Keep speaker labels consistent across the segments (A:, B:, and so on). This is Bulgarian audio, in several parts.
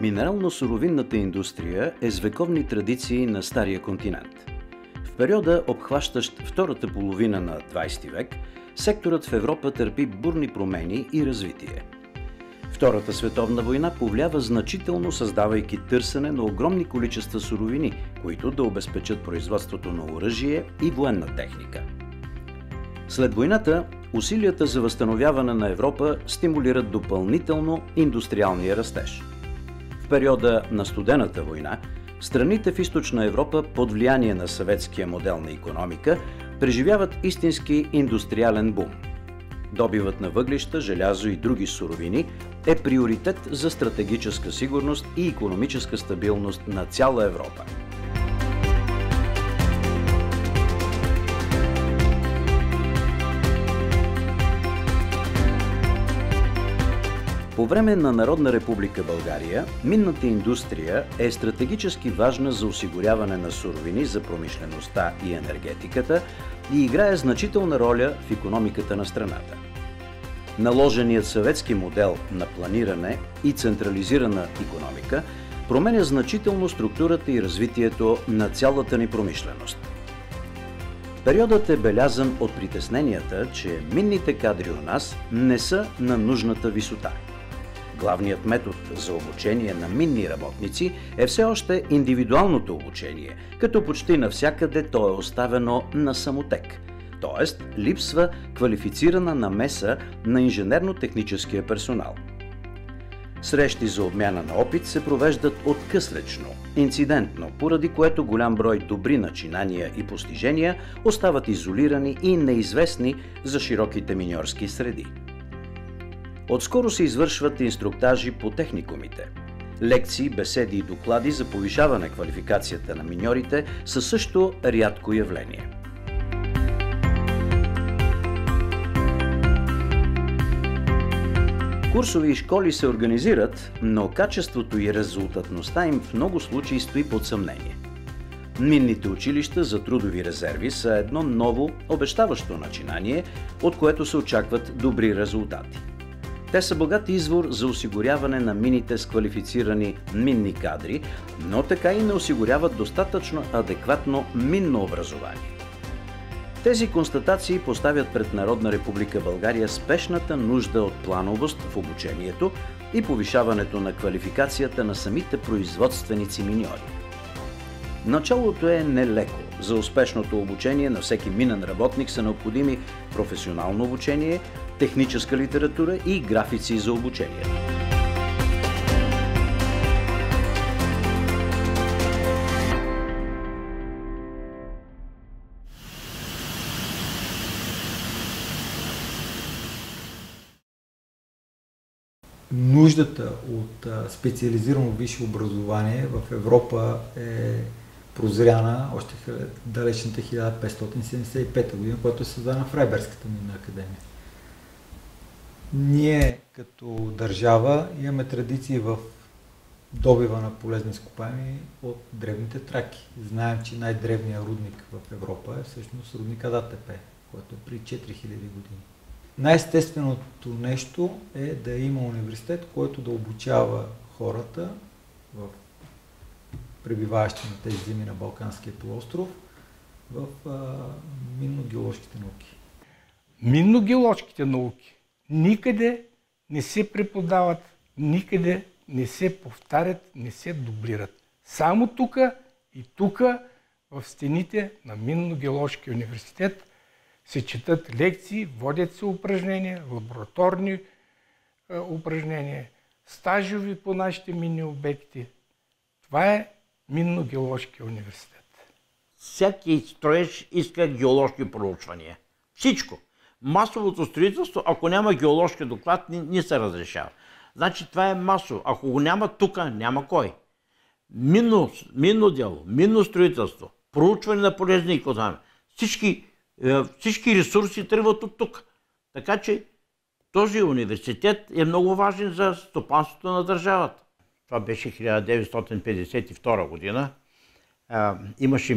A: Минерално-суровинната индустрия е с вековни традиции на Стария континент. В периода, обхващащ втората половина на 20 век, секторът в Европа търпи бурни промени и развитие. Втората световна война повлиява значително, създавайки търсене на огромни количества суровини, които да обезпечат производството на оръжие и военна техника. След войната, усилията за възстановяване на Европа стимулират допълнително индустриалния растеж. В периода на Студената война, страните в Източна Европа под влияние на съветския модел на икономика преживяват истински индустриален бум. Добивът на въглища, желязо и други суровини е приоритет за стратегическа сигурност и икономическа стабилност на цяла Европа. По време на Народна република България, минната индустрия е стратегически важна за осигуряване на суровини за промишлеността и енергетиката и играе значителна роля в икономиката на страната. Наложеният съветски модел на планиране и централизирана икономика променя значително структурата и развитието на цялата ни промишленост. Периодът е белязан от притесненията, че минните кадри у нас не са на нужната висота. Главният метод за обучение на минни работници е все още индивидуалното обучение, като почти навсякъде то е оставено на самотек, т.е. липсва квалифицирана намеса на инженерно-техническия персонал. Срещи за обмяна на опит се провеждат откъслечно, инцидентно, поради което голям брой добри начинания и постижения остават изолирани и неизвестни за широките миньорски среди. Отскоро се извършват инструктажи по техникумите. Лекции, беседи и доклади за повишаване квалификацията на миньорите са също рядко явление. Курсови и школи се организират, но качеството и резултатността им в много случаи стои под съмнение. Минните училища за трудови резерви са едно ново, обещаващо начинание, от което се очакват добри резултати. Те са богат извор за осигуряване на мините с квалифицирани минни кадри, но така и не осигуряват достатъчно адекватно минно образование. Тези констатации поставят пред Народна република България спешната нужда от плановост в обучението и повишаването на квалификацията на самите производственици миньори. Началото е нелеко. За успешното обучение на всеки минен работник са необходими професионално обучение, техническа литература и графици за обучение.
B: Нуждата от специализирано висше образование в Европа е прозряна още в далечната 1575 година, когато е създадена Фрайбергската минна академия. Ние като държава имаме традиции в добива на полезни изкопаеми от древните траки. Знаем, че най-древният рудник в Европа е всъщност рудника АТП, който е при 4000 години. Най-естественото нещо е да има университет, който да обучава хората в пребиваващи на тези земи на Балканския полуостров в минно-геоложките науки.
C: Минно-геоложките науки никъде не се преподават, никъде не се повтарят, не се дублират. Само тук и тук в стените на Минно-геоложкия университет се четат лекции, водят се упражнения, лабораторни упражнения, стажови по нашите минни обекти. Това е Минно-геоложкия университет.
D: Всеки строеж иска геоложки проучвания. Всичко. Масовото строителство, ако няма геоложки доклад, не се разрешава. Значи това е масово. Ако го няма тук, няма кой. Минно дело, минно строителство, проучване на полезни икономи. Всички ресурси тръгват от тук. Така че този университет е много важен за стопанството на държавата. Това беше 1952 година. имаше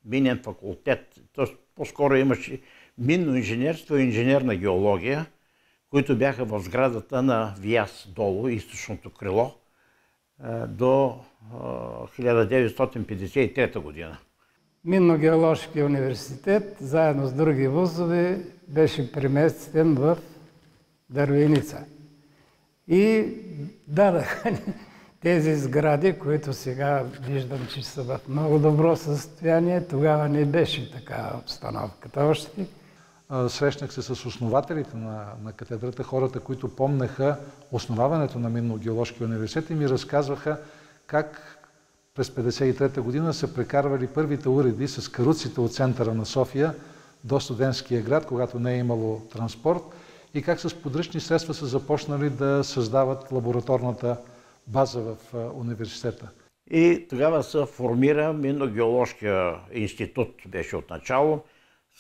D: минен факултет, т.е. по-скоро имаше минно инженерство и инженерна геология, които бяха в сградата на ВИАС долу, източното крило, до 1953 година.
E: Минно-геоложкия университет, заедно с други вузове, беше преместен в Дървеница. И дадаха тези сгради, които сега виждам, че са в много добро състояние. Тогава не беше така обстановката още.
F: Срещнах се с основателите на катедрата, хората, които помнеха основаването на Минно-геоложкия университет и ми разказваха как през 1953 година са прекарвали първите уреди с каруците от центъра на София до студентския град, когато не е имало транспорт, и как с подръчни средства са започнали да създават лабораторната база в университета.
D: И тогава се формира Минно-геоложкия институт, беше отначало,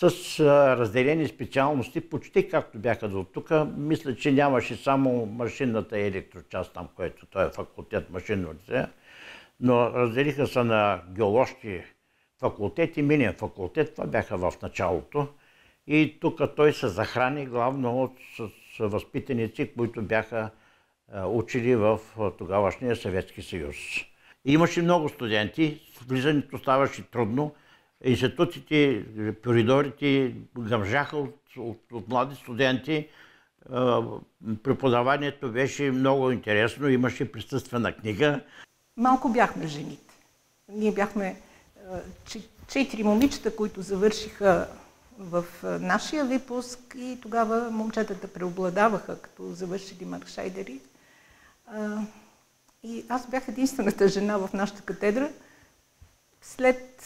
D: с разделени специалности, почти както бяха до тук. Мисля, че нямаше само машинната и електрочаст там, което той е факултет машинно лице, но разделиха се на геоложки факултет и минен факултет. Това бяха в началото. И тук той се захрани главно с възпитаници, които бяха учили в тогавашния Съветски съюз. И имаше много студенти, влизането ставаше трудно. Институтите, коридорите гъмжаха от млади студенти. Преподаванието беше много интересно, имаше присъствена книга.
G: Малко бяхме жените. Ние бяхме 4 момичета, които завършиха в нашия випуск, и тогава момчетата преобладаваха, като завършили маркшайдери. И аз бях единствената жена в нашата катедра. След,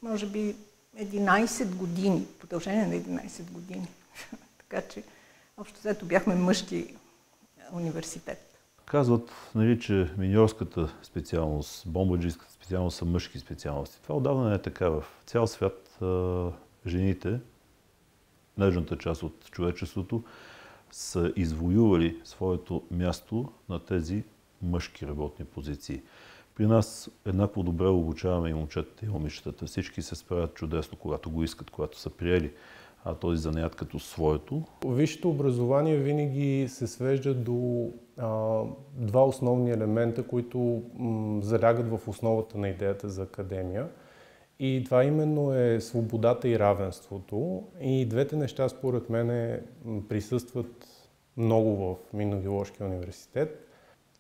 G: може би, 11 години, продължение на 11 години. Така че, общо взето бяхме мъжки университет.
H: Казват, нали, че миньорската специалност, бомбаджийската специалност са мъжки специалности. Това отдавна не е така. В цял свят жените, нежната част от човечеството, са извоювали своето място на тези мъжки работни позиции. При нас еднакво добре обучаваме и момчетата и момичетата. Всички се справят чудесно, когато го искат, когато са приели този занаят като своето.
I: Висшето образование винаги се свежда до два основни елемента, които залягат в основата на идеята за академия. И това именно е свободата и равенството. И двете неща, според мен, присъстват много в Минно-геоложкия университет.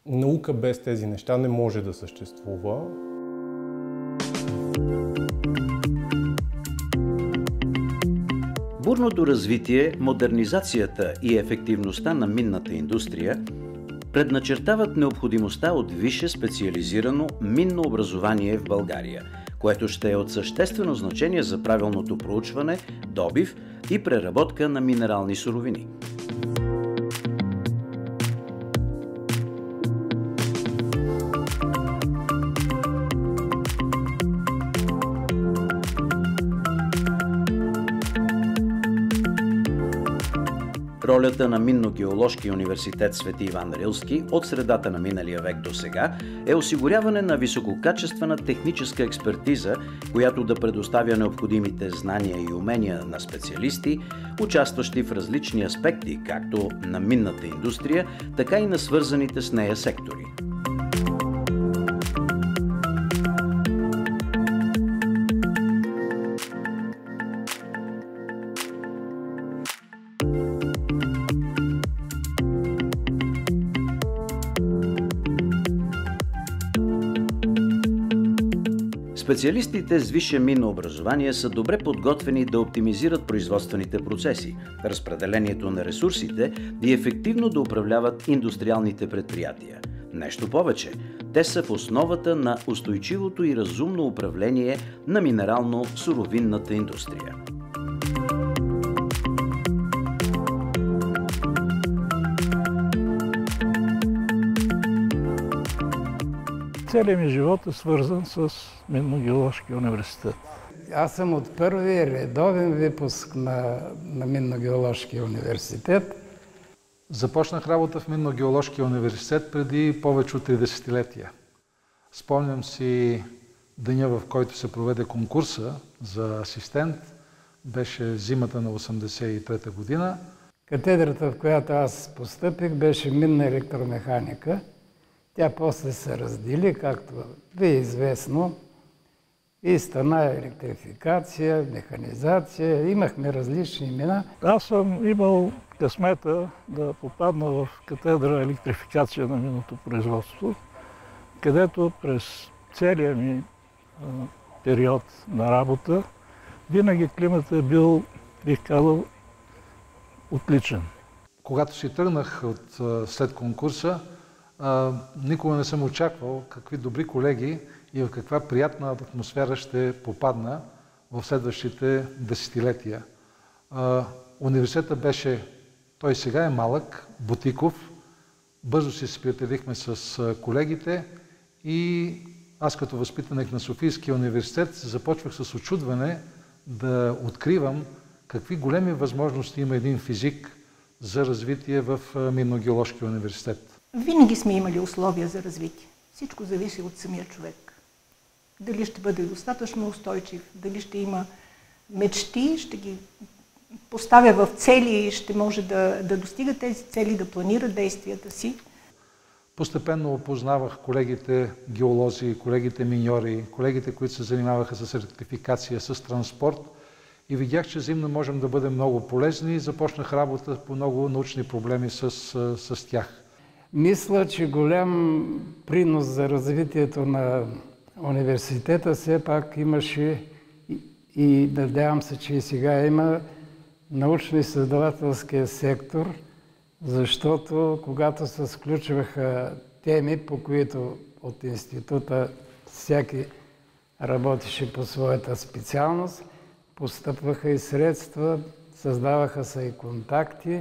I: Наука без тези неща не може да съществува.
A: Бурното развитие, модернизацията и ефективността на минната индустрия предначертават необходимостта от висше специализирано минно образование в България, което ще е от съществено значение за правилното проучване, добив и преработка на минерални суровини. Ролята на Минно-геоложкия университет Свети Иван Рилски от средата на миналия век до сега е осигуряване на висококачествена техническа експертиза, която да предоставя необходимите знания и умения на специалисти, участващи в различни аспекти, както на минната индустрия, така и на свързаните с нея сектори. Специалистите с висше минно образование са добре подготвени да оптимизират производствените процеси, разпределението на ресурсите и ефективно да управляват индустриалните предприятия. Нещо повече, те са в основата на устойчивото и разумно управление на минерално-суровинната индустрия.
C: Целият ми живот е свързан с Минно-геоложкия университет.
E: Аз съм от първия редовен випуск на Минно-геоложкия университет.
F: Започнах работа в Минно-геоложкия университет преди повече от 30 десетилетия. Спомням си деня, в който се проведе конкурса за асистент, беше зимата на 1983 година.
E: Катедрата, в която аз постъпих, беше минна електромеханика. Тя после се раздели, както ви е известно, и стана електрификация, механизация. Имахме различни имена.
J: Аз съм имал късмета да попадна в катедра електрификация на минното производство, където през целия ми период на работа винаги климатът е бил, бих казал, отличен.
F: Когато си тръгнах след конкурса, никога не съм очаквал какви добри колеги и в каква приятна атмосфера ще попадна в следващите десетилетия. Университетът беше, той сега е малък, бутиков, бързо се сприятелихме с колегите и аз като възпитаник на Софийския университет започвах с учудване да откривам какви големи възможности има един физик за развитие в Минно-геоложкия университет.
G: Винаги сме имали условия за развитие. Всичко зависи от самия човек. Дали ще бъде достатъчно устойчив, дали ще има мечти, ще ги поставя в цели и ще може да достига тези цели, да планира действията си.
F: Постепенно опознавах колегите геолози, колегите миньори, колегите, които се занимаваха с електрификация, с транспорт и видях, че взаимно можем да бъдем много полезни и започнах работа по много научни проблеми с тях.
E: Мисля, че голям принос за развитието на университета все пак имаше и надявам се, че и сега има научно-изследователския сектор, защото когато се сключваха теми, по които от института всяки работеше по своята специалност, постъпваха и средства, създаваха се и контакти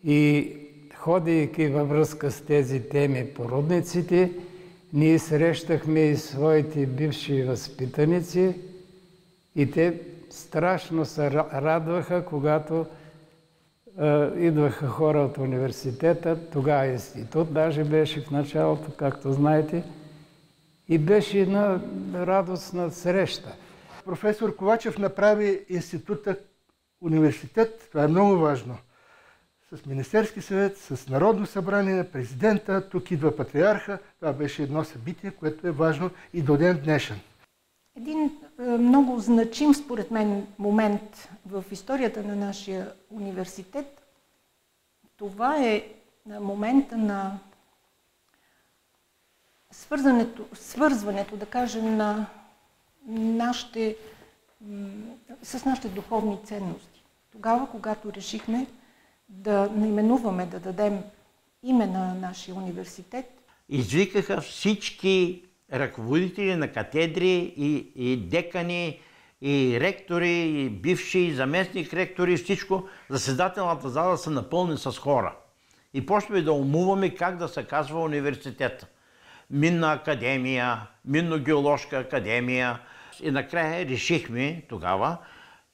E: и ходейки във връзка с тези теми по рудниците, ние срещахме и своите бивши възпитаници и те страшно се радваха, когато идваха хора от университета, тогава институт даже беше в началото, както знаете, и беше една радостна среща.
K: Професор Ковачев направи института университет, това е много важно. С Министерски съвет, с Народно събрание, президента, тук идва патриарха. Това беше едно събитие, което е важно и до ден днешен.
G: Един много значим, според мен, момент в историята на нашия университет, това е момента на свързването, да кажем, на с нашите духовни ценности. Тогава, когато решихме да наименуваме, да дадем име на нашия университет.
D: Извикаха всички ръководители на катедри и декани, и ректори, и бивши, и заместник ректори, всичко. Заседателната зала се напълни с хора. И почваме да умуваме как да се казва университета. Минна академия, Минно-геоложка академия. И накрая решихме тогава,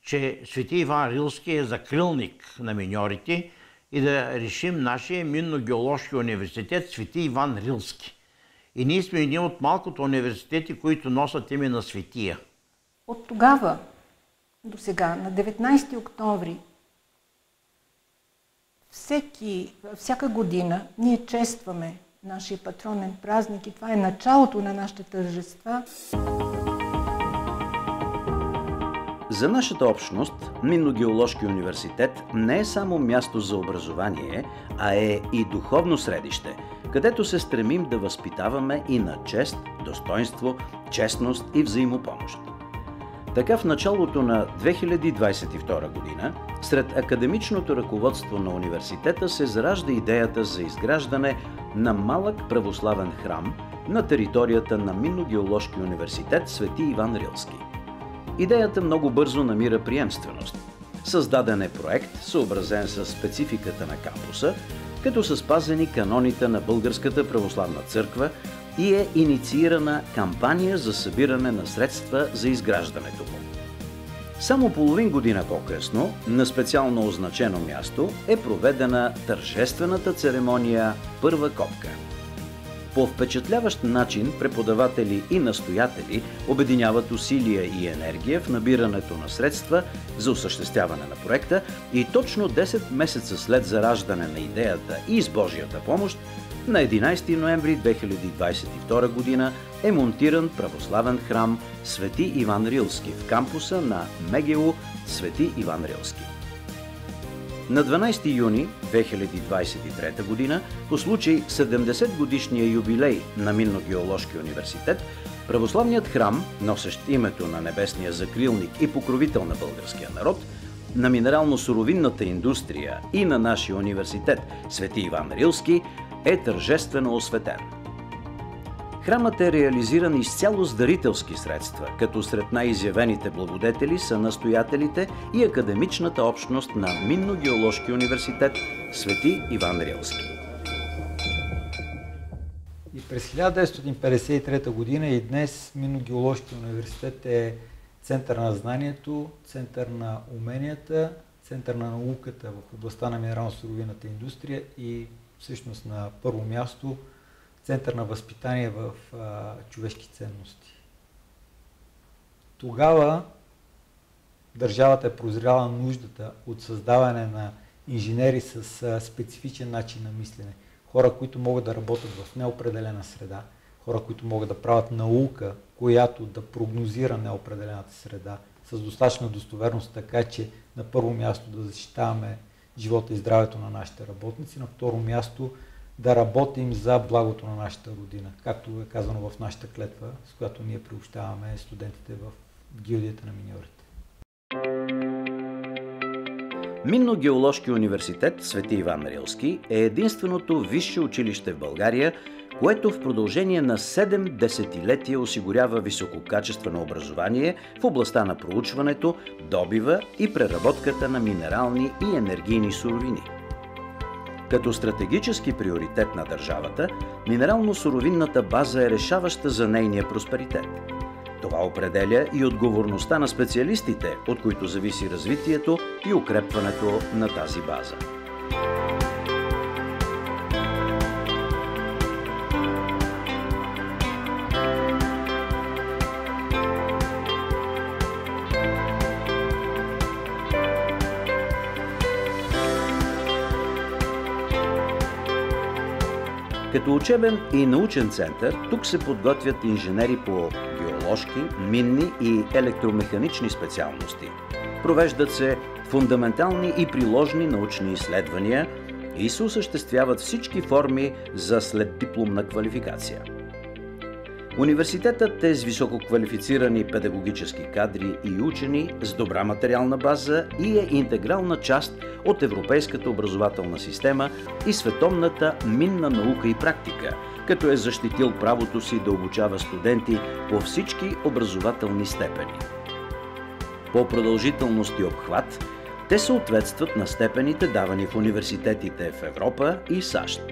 D: че Свети Иван Рилски е закрилник на миньорите и да решим нашия Минно-геоложки университет Свети Иван Рилски. И ние сме един от малкото университети, които носят име на светия.
G: От тогава до сега, на 19 октомври, всяка година ние честваме нашия патронен празник и това е началото на нашите тържества.
A: За нашата общност Минно-геоложки университет не е само място за образование, а е и духовно средище, където се стремим да възпитаваме и на чест, достоинство, честност и взаимопомощ. Така в началото на 2022 година, сред академичното ръководство на университета се заражда идеята за изграждане на малък православен храм на територията на Минно-геоложки университет Свети Иван Рилски. Идеята много бързо намира приемственост. Създаден е проект, съобразен с спецификата на кампуса, като са спазени каноните на Българската православна църква и е инициирана кампания за събиране на средства за изграждането му. Само половин година по-късно, на специално означено място, е проведена тържествената церемония Първа копка. По впечатляващ начин преподаватели и настоятели обединяват усилия и енергия в набирането на средства за осъществяване на проекта и точно 10 месеца след зараждане на идеята и с Божията помощ, на 11 ноември 2022 година е монтиран православен храм Свети Иван Рилски в кампуса на МГУ Свети Иван Рилски. На 12 юни 2023 година, по случай 70-годишния юбилей на Минно-геоложкия университет, православният храм, носещ името на небесния закрилник и покровител на българския народ, на минерално-суровинната индустрия и на нашия университет Свети Иван Рилски, е тържествено осветен. Храмът е реализиран изцяло с дарителски средства, като сред най-изявените благодетели са настоятелите и академичната общност на Минно-геоложкия университет Свети Иван Рилски.
B: И през 1953 година и днес Минно-геоложкия университет е център на знанието, център на уменията, център на науката в областта на минерално-суровинната индустрия и всъщност на първо място център на възпитание в човешки ценности. Тогава държавата е прозряла нуждата от създаване на инженери с специфичен начин на мислене. Хора, които могат да работят в неопределена среда, хора, които могат да правят наука, която да прогнозира неопределената среда с достатъчна достоверност, така че на първо място да защитаваме живота и здравето на нашите работници, на второ място да работим за благото на нашата родина, както е казано в нашата клетва, с която ние приобщаваме студентите в гилдията на миньорите.
A: Минно-геоложки университет Свети Иван Рилски е единственото висше училище в България, което в продължение на 7 десетилетия осигурява висококачествено образование в областта на проучването, добива и преработката на минерални и енергийни суровини. Като стратегически приоритет на държавата, минерално-суровинната база е решаваща за нейния просперитет. Това определя и отговорността на специалистите, от които зависи развитието и укрепването на тази база. Като учебен и научен център, тук се подготвят инженери по геоложки, минни и електромеханични специалности. Провеждат се фундаментални и приложни научни изследвания и се осъществяват всички форми за следдипломна квалификация. Университетът е с висококвалифицирани педагогически кадри и учени с добра материална база и е интегрална част от европейската образователна система и световната минна наука и практика, като е защитил правото си да обучава студенти по всички образователни степени. По продължителност и обхват, те съответстват на степените, давани в университетите в Европа и САЩ.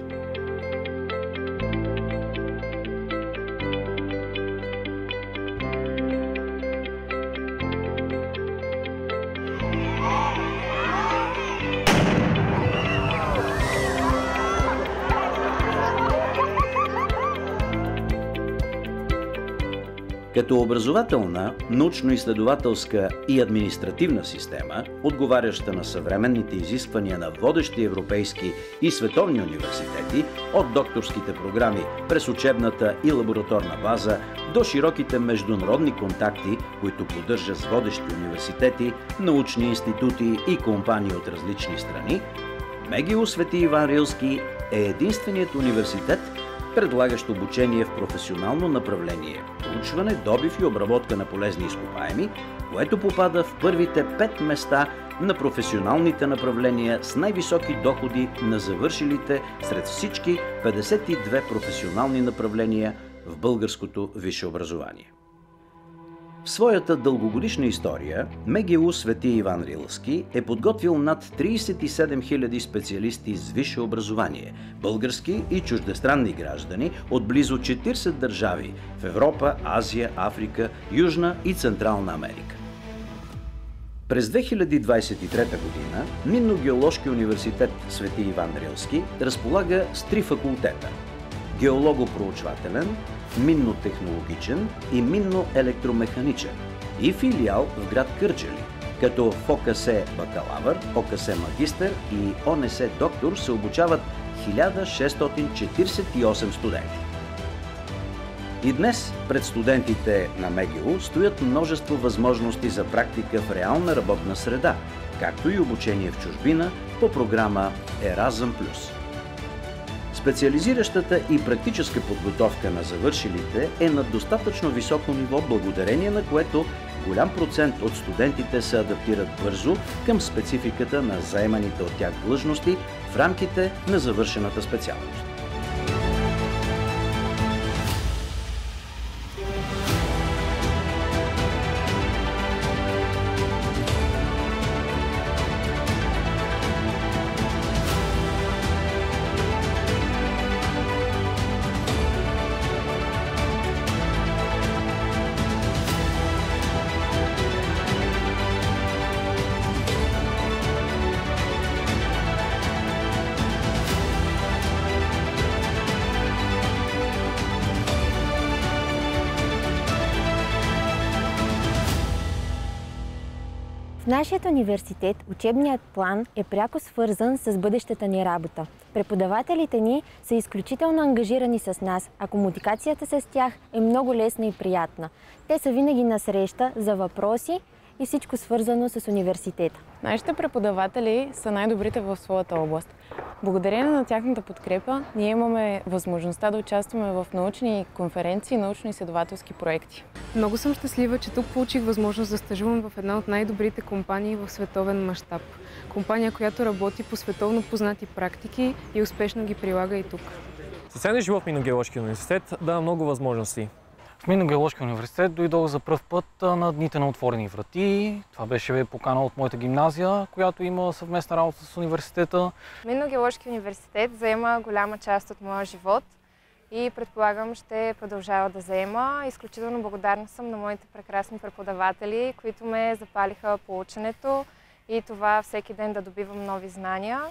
A: Като образователна, научно-изследователска и административна система, отговаряща на съвременните изисквания на водещи европейски и световни университети, от докторските програми през учебната и лабораторна база до широките международни контакти, които поддържа с водещи университети, научни институти и компании от различни страни, МГУ Свети Иван Рилски е единственият университет, предлагащ обучение в професионално направление – проучване, добив и обработка на полезни изкопаеми, което попада в първите 5 места на професионалните направления с най-високи доходи на завършилите сред всички 52 професионални направления в българското висше образование. В своята дългогодишна история МГУ Свети Иван Рилски е подготвил над 37 000 специалисти с висше образование, български и чуждестранни граждани от близо 40 държави в Европа, Азия, Африка, Южна и Централна Америка. През 2023 година Минно-геоложки университет Свети Иван Рилски разполага с 3 факултета – геолого-проучвателен, минно-технологичен и минно-електромеханичен и филиал в град Кърджали, като в ОКС бакалавър, ОКС магистър и ОНС доктор се обучават 1648 студенти. И днес пред студентите на МГУ стоят множество възможности за практика в реална работна среда, както и обучение в чужбина по програма Еразъм Плюс. Специализиращата и практическа подготовка на завършилите е на достатъчно високо ниво, благодарение на което голям процент от студентите се адаптират бързо към спецификата на заеманите от тях длъжности в рамките на завършената специалност.
L: В нашият университет учебният план е пряко свързан с бъдещата ни работа. Преподавателите ни са изключително ангажирани с нас, а комуникацията с тях е много лесна и приятна. Те са винаги на среща за въпроси и всичко свързано с университета.
M: Нашите преподаватели са най-добрите в своята област. Благодарение на тяхната подкрепа, ние имаме възможността да участваме в научни конференции и научно-изследователски проекти.
N: Много съм щастлива, че тук получих възможност да стажувам в една от най-добрите компании в световен мащаб. Компания, която работи по световно познати практики и успешно ги прилага и тук.
O: Социалният живот в Минно-геоложкия университет дава много възможности.
P: В Минно-геоложкия университет дойдох за пръв път на дните на отворени врати. Това беше покана от моята гимназия, която има съвместна работа с университета.
Q: Минно-геоложкия университет заема голяма част от моя живот и предполагам ще продължава да заема. Изключително благодарна съм на моите прекрасни преподаватели, които ме запалиха по ученето и това всеки ден да добивам нови знания.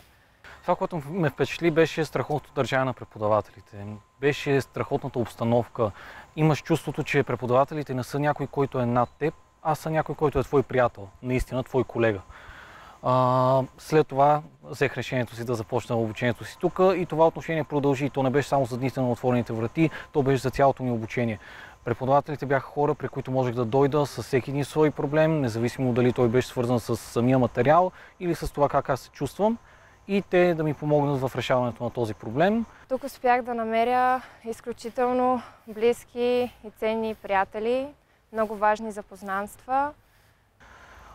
P: Това, което ме впечатли, беше страхотното държание на преподавателите. Беше страхотната обстановка. Имаш чувството, че преподавателите не са някой, който е над теб, а са някой, който е твой приятел, наистина твой колега. След това взех решението си да започна обучението си тук и това отношение продължи. То не беше само за дните на отворените врати, то беше за цялото ми обучение. Преподавателите бяха хора, при които можех да дойда с всеки един свой проблем, независимо дали той беше свързан с самия материал или с това как аз се чувствам, и те да ми помогнат в решаването на този проблем.
Q: Тук успях да намеря изключително близки и ценни приятели, много важни запознанства.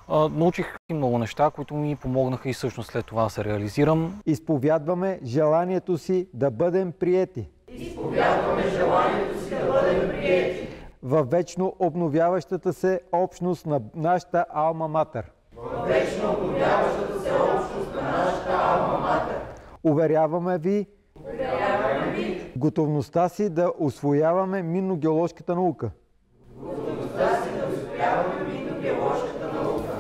P: Научих много неща, които ми помогнаха и всъщност след това да се реализирам.
R: Изповядваме желанието си да бъдем приети.
S: Изповядваме желанието си да бъдем приети.
R: Във вечно обновяващата се общност на нашата Алма Матер.
S: Във вечно обновяващата се общност на нашата Алма Матер.
R: Уверяваме ви готовността си да усвояваме минно-геоложката наука.
S: Готовността си да усвояваме минно-геоложката наука.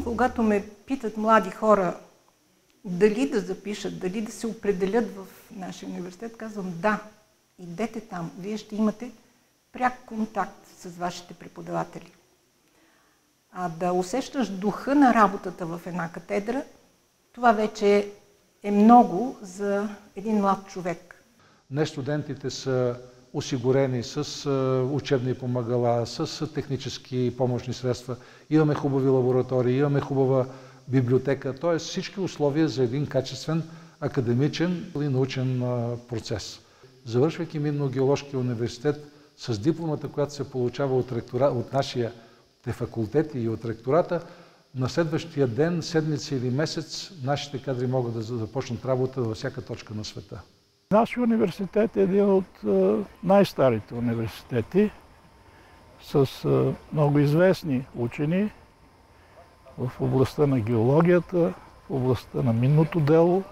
G: Когато ме питат млади хора дали да запишат, дали да се определят в нашия университет, казвам да, идете там, вие ще имате пряк контакт с вашите преподаватели. А да усещаш духа на работата в една катедра, това вече е много за един млад човек.
F: Не студентите са осигурени с учебни помагала, с технически помощни средства. Имаме хубави лаборатории, имаме хубава библиотека, т.е. всички условия за един качествен академичен и научен процес. Завършвайки Минно-геоложкия университет с дипломата, която се получава от нашия факултет и от ректората, на следващия ден, седмица или месец, нашите кадри могат да започнат работа във всяка точка на света.
J: Нашия университет е един от най-старите университети с много известни учени в областта на геологията, в областта на минното дело.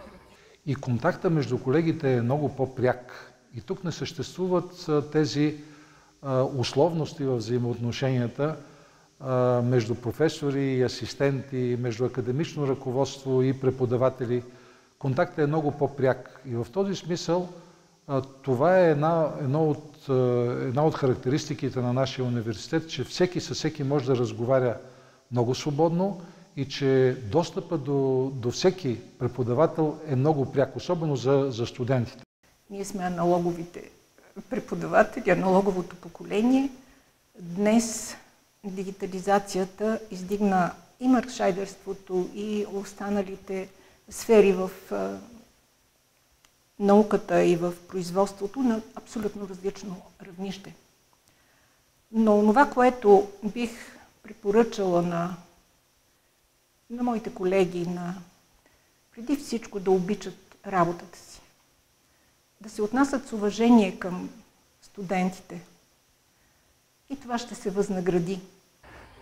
F: И контакта между колегите е много по-пряк. И тук не съществуват тези условности в взаимоотношенията между професори и асистенти, между академично ръководство и преподаватели. Контактът е много по-пряк. И в този смисъл това е една от характеристиките на нашия университет, че всеки със всеки може да разговаря много свободно и че достъпът до всеки преподавател е много пряк, особено за студентите.
G: Ние сме аналоговите преподаватели, аналоговото поколение. Днес дигитализацията издигна и маркшайдерството, и останалите сфери в науката и в производството на абсолютно различно равнище. Но това, което бих препоръчала на моите колеги, преди всичко да обичат работата си, да се отнасят с уважение към студентите. И това ще се възнагради.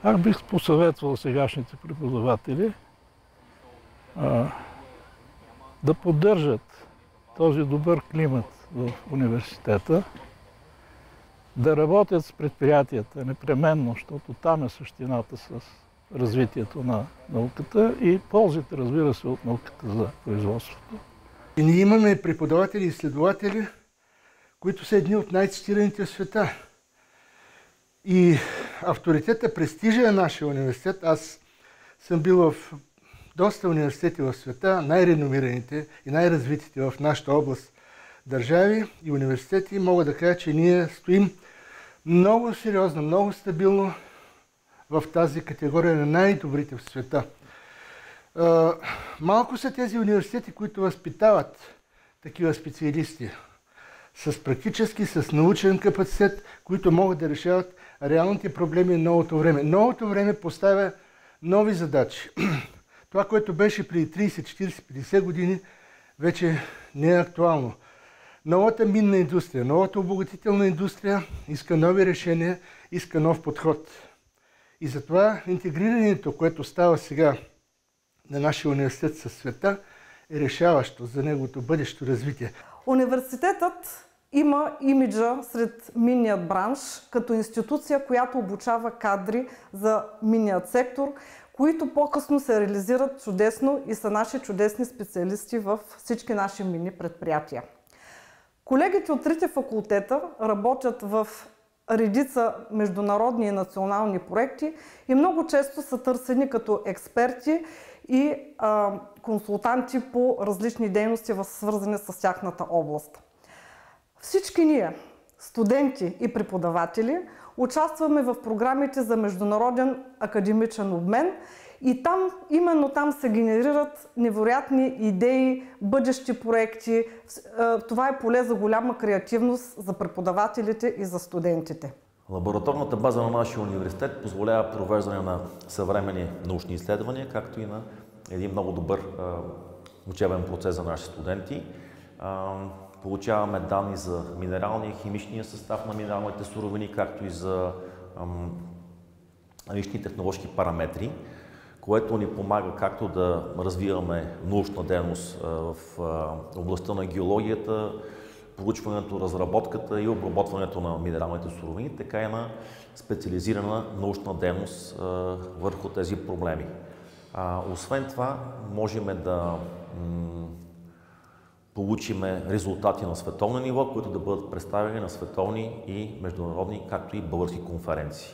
J: Аз бих посъветвал сегашните преподаватели да поддържат този добър климат в университета, да работят с предприятията непременно, защото там е същината с развитието на науката и ползите, разбира се, от науката за производството.
K: И ние имаме преподаватели и изследователи, които са едни от най-цитираните в света. И авторитета, престижа на нашия университет, аз съм бил в доста университети в света, най-реномираните и най-развитите в нашата област държави и университети, мога да кажа, че ние стоим много сериозно, много стабилно в тази категория на най-добрите в света. Малко са тези университети, които възпитават такива специалисти с практически, с научен капацитет, които могат да решават реалните проблеми на новото време. Новото време поставя нови задачи. Това, което беше преди 30, 40, 50 години, вече не е актуално. Новата минна индустрия, новата обогатителна индустрия иска нови решения, иска нов подход. И затова интегрирането, което става сега на нашия университет със света, е решаващо за неговото бъдещо развитие.
T: Университетът има имиджа сред минният бранш като институция, която обучава кадри за минният сектор, които по-късно се реализират чудесно и са наши чудесни специалисти в всички наши минни предприятия. Колегите от трите факултета работят в редица международни и национални проекти и много често са търсени като експерти и консултанти по различни дейности, свързани с тяхната област. Всички ние, студенти и преподаватели, участваме в програмите за международен академичен обмен и именно там се генерират невероятни идеи, бъдещи проекти. Това е поле за голяма креативност за преподавателите и за студентите.
U: Лабораторната база на нашия университет позволява провеждане на съвременни научни изследвания, както и на един много добър учебен процес за нашите студенти. Получаваме данни за минералния и химичния състав на минералните суровини, както и за налични технологически параметри, което ни помага както да развиваме научна дейност в областта на геологията, проучването, разработката и обработването на минералните суровини, така и на специализирана научна дейност върху тези проблеми. Освен това, можем да получим резултати на световно ниво, които да бъдат представени на световни и международни, както и български конференции.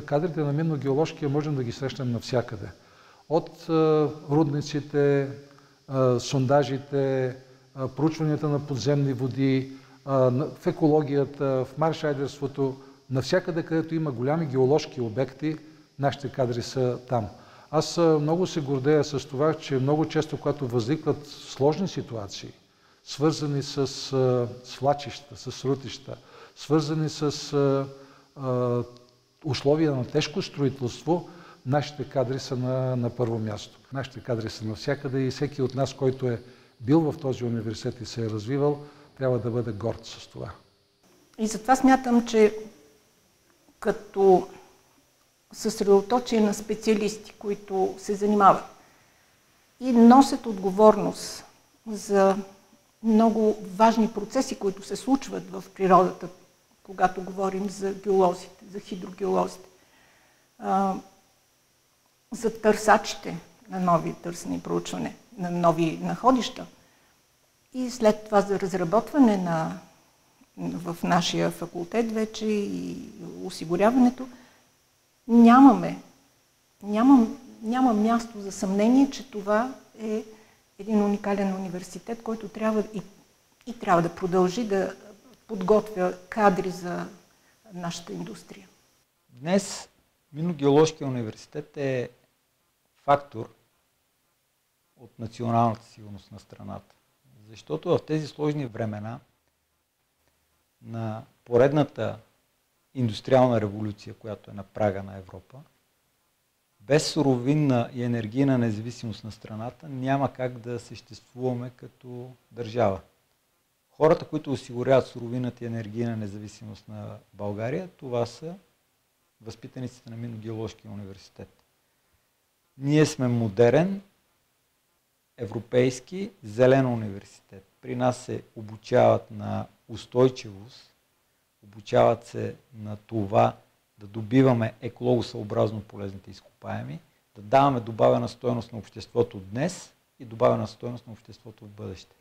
F: Кадрите на минно-геоложкия можем да ги срещнем навсякъде. От рудниците, сондажите, проучванията на подземни води, в екологията, в маркшайдерството, навсякъде, където има голями геоложки обекти, нашите кадри са там. Аз много се гордея с това, че много често, когато възникват сложни ситуации, свързани с свлачища, с рутища, свързани с условия на тежко строителство, нашите кадри са на първо място. Нашите кадри са навсякъде и всеки от нас, който е бил в този университет и се е развивал, трябва да бъде горд с това.
G: И затова смятам, че като съсредоточие на специалисти, които се занимават и носят отговорност за много важни процеси, които се случват в природата, когато говорим за геолозите, за хидрогеолозите, за търсачите на нови търсене и проучване, на нови находища и след това за разработване в нашия факултет вече и осигуряването, няма място за съмнение, че това е един уникален университет, който трябва и трябва да продължи да подготвя кадри за нашата индустрия.
B: Днес Минно-геоложкия университет е фактор от националната сигурност на страната. Защото в тези сложни времена на поредната индустриална революция, която е на прага на Европа, без суровинна и енергийна независимост на страната няма как да съществуваме като държава. Хората, които осигуряват суровинната и енергийна независимост на България, това са възпитаниците на Минно-геоложкия университет. Ние сме модерен, европейски, зелен университет. При нас се обучават на устойчивост, обучават се на това да добиваме екологосъобразно полезните изкопаеми, да даваме добавена стойност на обществото днес и добавена стойност на обществото в бъдеще.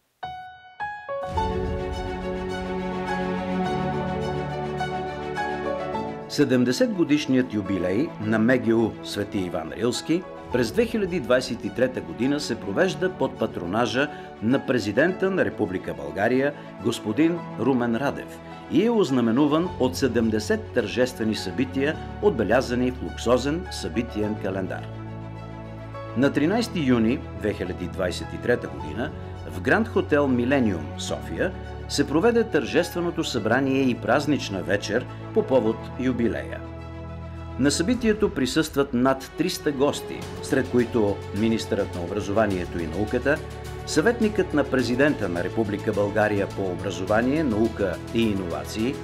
A: Седемдесетгодишният юбилей на МГУ Свети Иван Рилски през 2023 година се провежда под патронажа на президента на Република България господин Румен Радев и е ознаменуван от 70 тържествени събития, отбелязани в луксозен събитиен календар. На 13 юни 2023 година в Гранд Хотел Милениум, София, се проведе тържественото събрание и празнична вечер по повод юбилея. На събитието присъстват над 300 гости, сред които министърът на образованието и науката, съветникът на президента на Република България по образование, наука и иновации,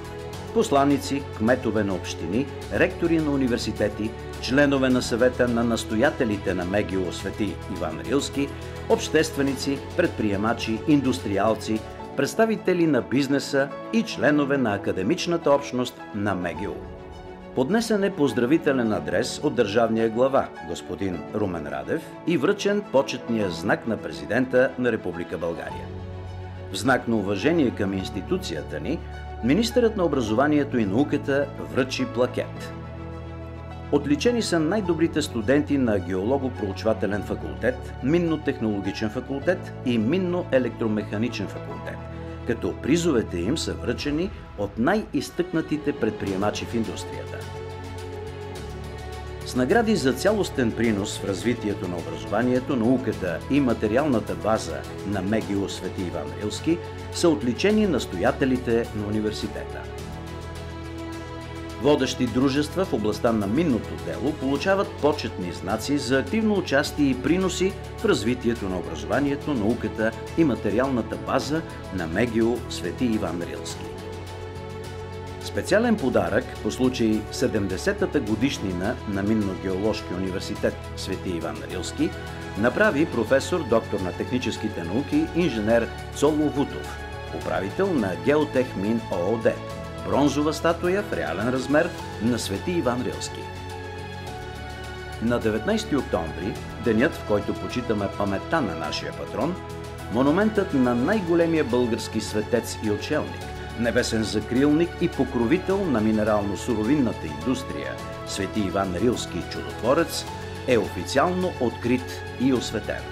A: посланици, кметове на общини, ректори на университети, членове на съвета на настоятелите на МГУ Свети Иван Рилски, общественици, предприемачи, индустриалци, представители на бизнеса и членове на академичната общност на МГУ. Поднесен е поздравителен адрес от държавния глава, господин Румен Радев, и връчен почетния знак на президента на Република България. В знак на уважение към институцията ни, министърът на образованието и науката връчи плакет. Отличени са най-добрите студенти на геолого-проучвателен факултет, минно-технологичен факултет и минно-електромеханичен факултет, като призовете им са връчени от най-изтъкнатите предприемачи в индустрията. С награди за цялостен принос в развитието на образованието, науката и материалната база на МГУ Свети Иван Рилски са отличени настоятелите на университета. Водещи дружества в областта на минното дело получават почетни знаци за активно участие и приноси в развитието на образованието, науката и материалната база на МГУ Свети Иван Рилски. Специален подарък по случай 70-та годишнина на Минно-геоложкия университет Свети Иван Рилски направи професор, доктор на техническите науки, инженер Цоло Вутов, управител на Геотех Мин ООД, бронзова статуя в реален размер на Свети Иван Рилски. На 19 октомври, денят, в който почитаме паметта на нашия патрон, монументът на най-големия български светец и отшелник, небесен закрилник и покровител на минерално-суровинната индустрия Свети Иван Рилски чудотворец, е официално открит и осветен.